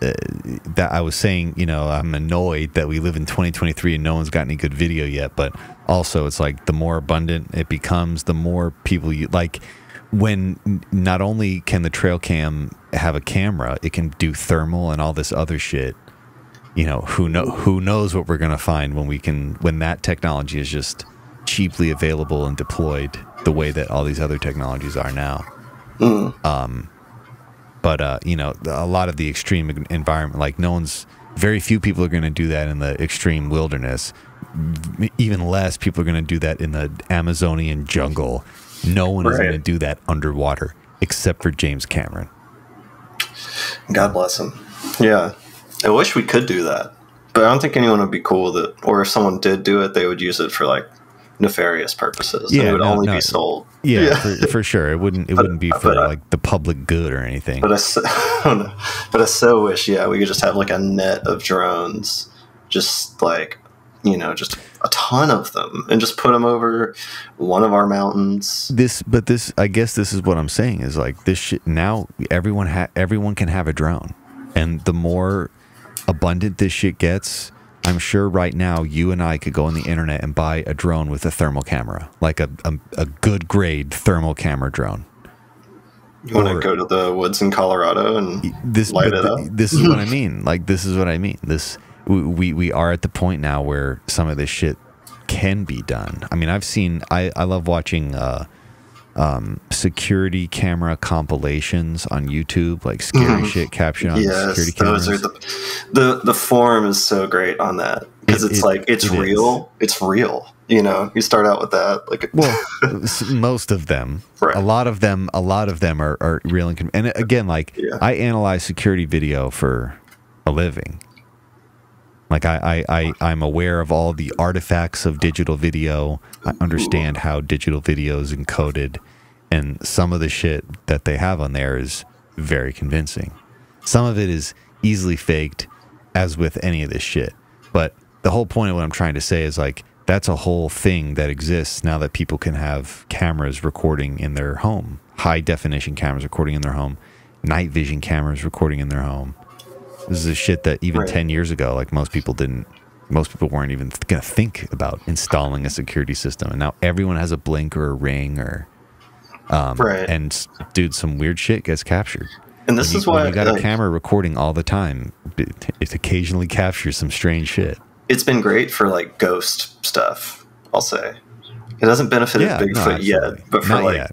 That I was saying, I'm annoyed that we live in 2023 and no one's got any good video yet, but also it's like the more abundant it becomes, the more people like when not only can the trail cam have a camera, it can do thermal and all this other shit. Who knows what we're going to find when that technology is just cheaply available and deployed the way that all these other technologies are now. But a lot of the extreme environment, like very few people are going to do that in the extreme wilderness. Even less people are going to do that in the Amazonian jungle. No one is going to do that underwater, except for James Cameron. God bless him. Yeah. I wish we could do that, but I don't think anyone would be cool with it. Or if someone did do it, they would use it for like nefarious purposes. Yeah, and it would only be sold. Yeah. For sure. It wouldn't be for like the public good or anything. But I so wish, we could just have like a net of drones, just like, just a ton of them, and just put them over one of our mountains. I guess this is what I'm saying is like this shit now. Everyone can have a drone, and the more abundant this shit gets, I'm sure right now you and I could go on the internet and buy a drone with a thermal camera, like a good grade thermal camera drone. You want to go to the woods in Colorado and light it up? This is what I mean. Like, this is what I mean. We are at the point now where some of this shit can be done. I mean, I love watching security camera compilations on YouTube, like scary shit captured on security cameras. Those are the form is so great on that, because it's real. It's real. You know, you start out with that. Like, well, most of them, right. a lot of them are real. And again, like I analyze security video for a living. Like I'm aware of all the artifacts of digital video. I understand how digital video is encoded, and some of the shit that they have on there is very convincing. Some of it is easily faked, as with any of this shit. But the whole point of what I'm trying to say is, like, that's a whole thing that exists now that people can have cameras recording in their home, high definition cameras recording in their home, night vision cameras recording in their home. This is a shit that even 10 years ago, like, most people weren't even going to think about installing a security system. And now everyone has a Blink or a Ring or, and dude, some weird shit gets captured. And this is why you got a camera recording all the time. It occasionally captures some strange shit. It's been great for, like, ghost stuff, I'll say. It hasn't benefited Bigfoot yet, but for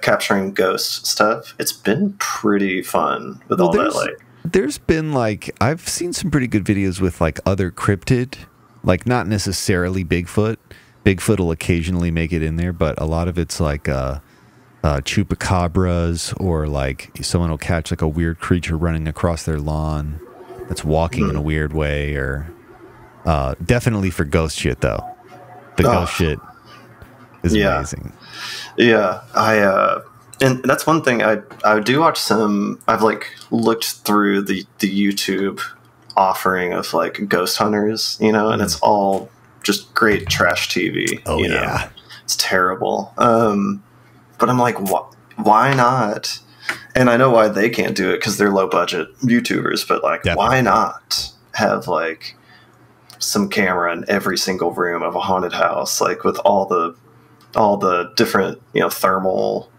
capturing ghost stuff, it's been pretty fun with all that, like. There's been, like, I've seen some pretty good videos with, like, other cryptid, like, not necessarily Bigfoot. Bigfoot will occasionally make it in there, but a lot of it's like chupacabras, or like someone will catch like a weird creature running across their lawn that's walking in a weird way, or definitely for ghost shit though. The ghost shit is amazing. Yeah, and that's one thing I do watch some. I've like looked through the YouTube offering of like ghost hunters, you know, and it's all just great trash TV. Oh, you know? It's terrible. But I'm like, why not? And I know why they can't do it, because they're low budget YouTubers. But like, why not have like some camera in every single room of a haunted house, like with all the different, you know, thermal,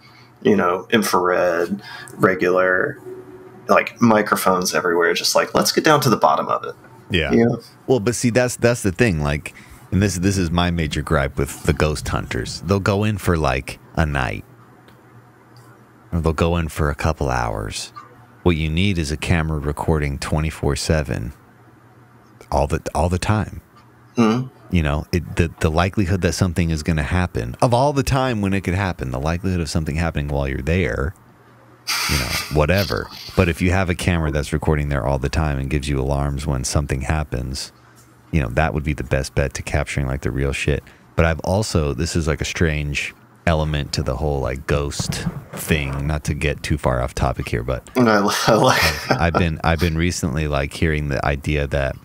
you know, infrared, regular, like microphones everywhere. Just like, let's get down to the bottom of it. Yeah. You know? Well, but see, that's the thing. Like, and this is my major gripe with the ghost hunters. They'll go in for like a night, or they'll go in for a couple hours. What you need is a camera recording 24/7, all the time. Mm-hmm. You know, the likelihood that something is going to happen, of all the time when it could happen, the likelihood of something happening while you're there, you know, whatever. But if you have a camera that's recording there all the time and gives you alarms when something happens, you know, that would be the best bet to capturing like the real shit. But I've also, this is like a strange element to the whole like ghost thing, not to get too far off topic here, but I've been recently like hearing the idea that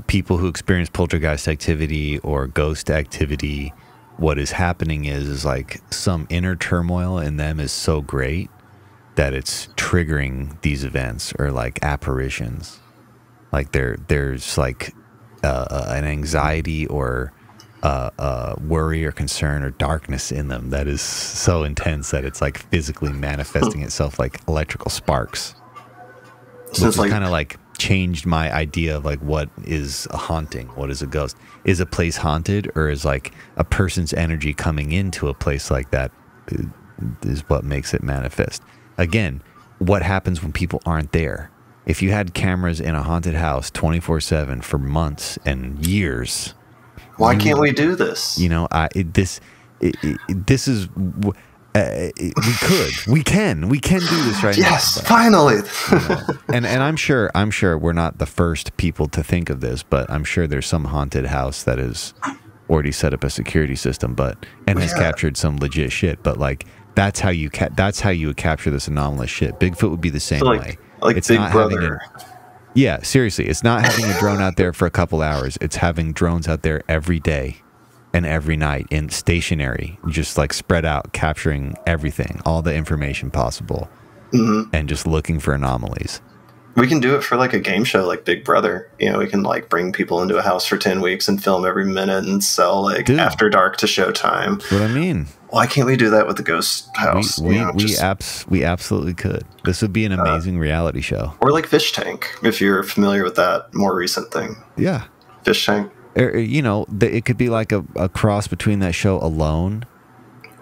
people who experience poltergeist activity or ghost activity, what is happening is like some inner turmoil in them is so great that it's triggering these events or like apparitions. Like there's like an anxiety or worry or concern or darkness in them that is so intense that it's like physically manifesting itself like electrical sparks. So which is kind of like changed my idea of like what is a haunting, what is a ghost. Is a place haunted, or is like a person's energy coming into a place like that is what makes it manifest. Again, what happens when people aren't there? If you had cameras in a haunted house 24/7 for months and years, why can't we do this? You know, this is we can do this right now. Yes, finally. You know, and I'm sure we're not the first people to think of this, but I'm sure there's some haunted house that has already set up a security system, and has captured some legit shit. But like that's how you would capture this anomalous shit. Bigfoot would be the same way. Like it's Big Brother. Yeah, seriously, it's not having a drone out there for a couple hours. It's having drones out there every day and every night in stationary, just like spread out, capturing everything, all the information possible, and just looking for anomalies. We can do it for like a game show like Big Brother. You know, we can like bring people into a house for 10 weeks and film every minute and sell like After Dark to Showtime. That's what I mean. Why can't we do that with the ghost house? We absolutely could. This would be an amazing reality show. Or like Fish Tank, if you're familiar with that more recent thing. Yeah. Fish Tank. you know, it could be like a cross between that show Alone,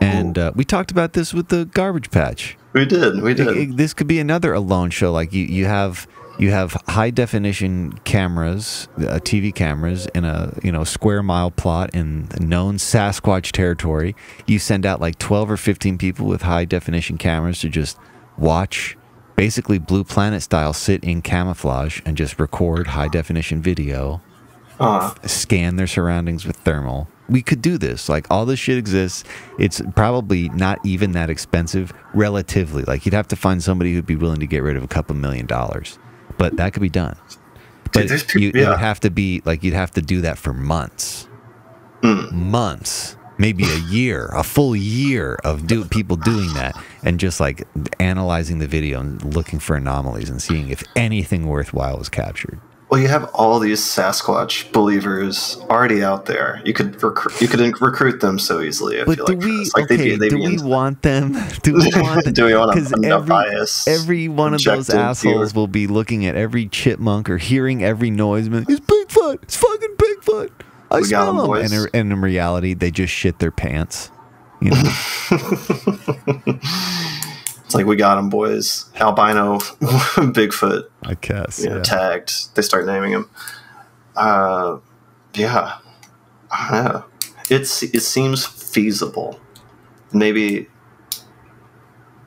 and we talked about this with the Garbage Patch. We did. This could be another Alone show. Like you have high definition cameras, TV cameras in a square mile plot in known Sasquatch territory. You send out like 12 or 15 people with high definition cameras to just watch, basically Blue Planet style, sit in camouflage and just record high definition video. Scan their surroundings with thermal. We could do this. Like, all this shit exists. It's probably not even that expensive, relatively. Like, you'd have to find somebody who'd be willing to get rid of a couple $1 million. But that could be done. But it would have to be, like, you'd have to do that for months. Months. Maybe a year. A full year of people doing that. And just, like, analyzing the video and looking for anomalies and seeing if anything worthwhile was captured. Well, you have all these Sasquatch believers already out there. You could recruit them so easily. I feel like do we want them? Do we want them? Do we want a bias? Every one of those assholes will be looking at every chipmunk or hearing every noise. It's Bigfoot. It's fucking Bigfoot. I smell him. And in reality, they just shit their pants. You know? It's like, we got him, boys. Albino Bigfoot. I guess. Tagged. They start naming him. Yeah. I don't know. It seems feasible. Maybe.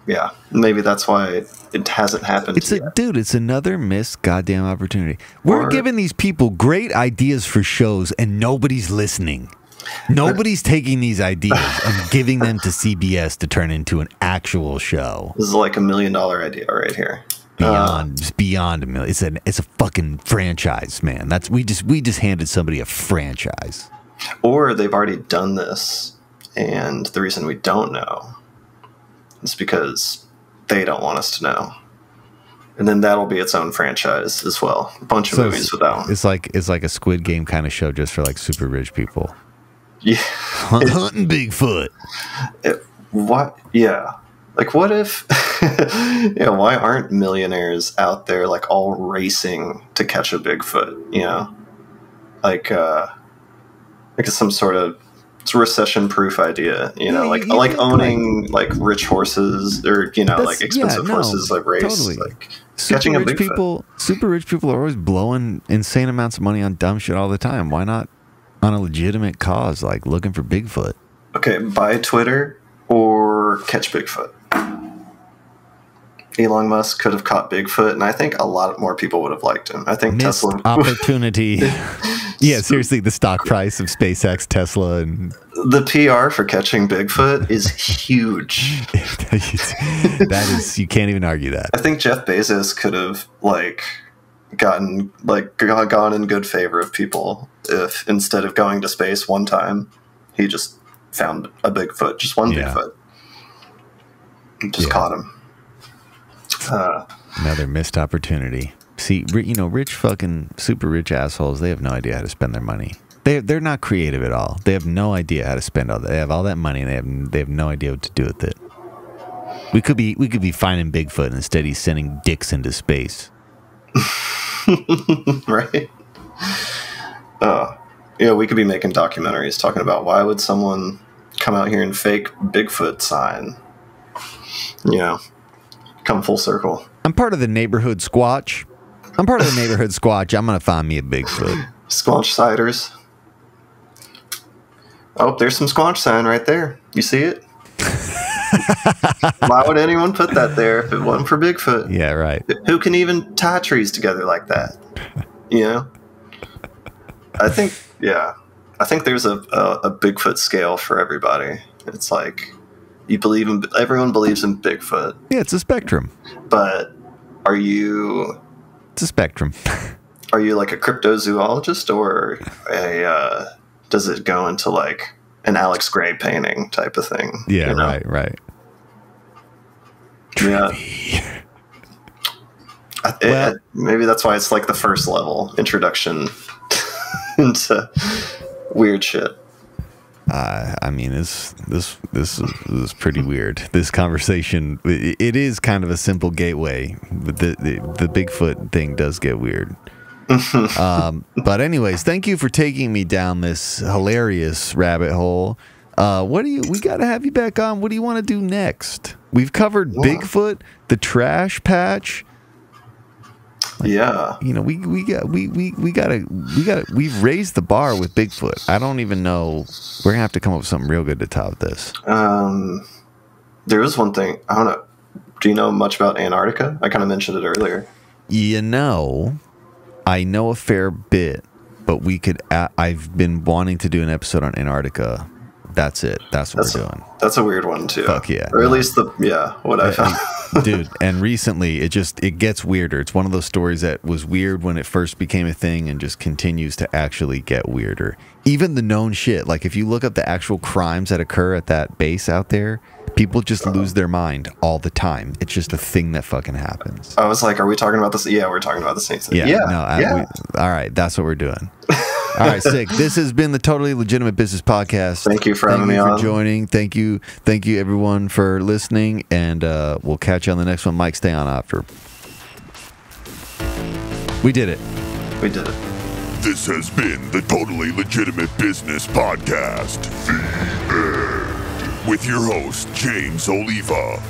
Yeah. Maybe that's why it hasn't happened yet. Dude, it's another missed goddamn opportunity. We're giving these people great ideas for shows, and nobody's listening. Nobody's taking these ideas and giving them to CBS to turn into an actual show. This is like $1 million idea right here. Beyond $1 million. It's a fucking franchise, man. We just handed somebody a franchise. Or they've already done this, and the reason we don't know is because they don't want us to know. And then that'll be its own franchise as well. A bunch of movies with that one. It's like a Squid Game kind of show just for like super rich people. Yeah. Hunting Bigfoot. What? Yeah. Like, what if, why aren't millionaires out there, like, all racing to catch a Bigfoot, you know? Like some sort of recession-proof idea, you know? Like owning, like, rich horses, or, like, expensive horses, like, race. Totally. Like, catching a Bigfoot. Super rich people are always blowing insane amounts of money on dumb shit all the time. Why not on a legitimate cause, like looking for Bigfoot? Okay, buy Twitter or catch Bigfoot. Elon Musk could have caught Bigfoot, and I think a lot more people would have liked him. I think missed Tesla opportunity. Yeah, seriously, the stock price of SpaceX, Tesla, and the PR for catching Bigfoot is huge. That is, you can't even argue that. I think Jeff Bezos could have gone in good favor of people if, instead of going to space one time, he just found a Bigfoot, just one Bigfoot, and just caught him. Another missed opportunity. See, rich fucking super rich assholes, they have no idea how to spend their money. They're not creative at all. They have no idea how to spend all that. They have all that money, and they have no idea what to do with it. We could be finding Bigfoot, and instead he's sending dicks into space. Right? We could be making documentaries talking about why would someone come out here and fake Bigfoot sign. Come full circle. I'm part of the neighborhood Squatch. I'm gonna find me a Bigfoot. Squatch siders. Oh, there's some Squatch sign right there. You see it? Why would anyone put that there if it wasn't for Bigfoot? Yeah, right. Who can even tie trees together like that? I think there's a Bigfoot scale for everybody. It's like, everyone believes in Bigfoot. Yeah, it's a spectrum. But it's a spectrum. Are you like a cryptozoologist, or does it go into like an Alex Gray painting type of thing? Yeah, right. Yeah. Maybe that's why it's like the first level introduction into weird shit. I mean, this is pretty weird. This conversation, it is kind of a simple gateway, but the Bigfoot thing does get weird. But anyways, thank you for taking me down this hilarious rabbit hole. We got to have you back on. What do you want to do next? We've covered Bigfoot, the trash patch. Yeah. You know, we've raised the bar with Bigfoot. I don't even know. We're gonna have to come up with something real good to top this. There is one thing. I don't know. Do you know much about Antarctica? I kind of mentioned it earlier. You know, I know a fair bit, but we could. I've been wanting to do an episode on Antarctica. That's it. That's what we're doing. That's a weird one too. Fuck yeah. Or at least what I found. Dude, and recently it gets weirder. It's one of those stories that was weird when it first became a thing and just continues to actually get weirder. Even the known shit. Like if you look up the actual crimes that occur at that base out there, people just lose their mind all the time. It's just a thing that fucking happens. I was like, are we talking about this? Yeah, we're talking about the same thing. Yeah. All right, that's what we're doing. All right, sick. This has been the Totally Legitimate Business Podcast. Thank you for having me on. Thank you for joining. Thank you everyone for listening, and we'll catch you on the next one. Mike, stay on after. We did it. We did it. This has been the Totally Legitimate Business Podcast. With your host, James Oliva.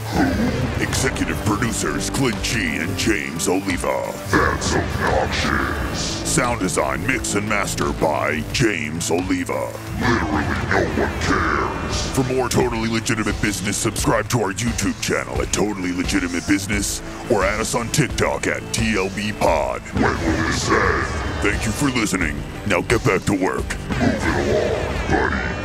Executive producers, Clint G and James Oliva. That's obnoxious. Sound design, mix, and master by James Oliva. Literally no one cares. For more Totally Legitimate Business, subscribe to our YouTube channel at Totally Legitimate Business or add us on TikTok at TLB Pod. When will this end? Thank you for listening. Now get back to work. Move it along, buddy.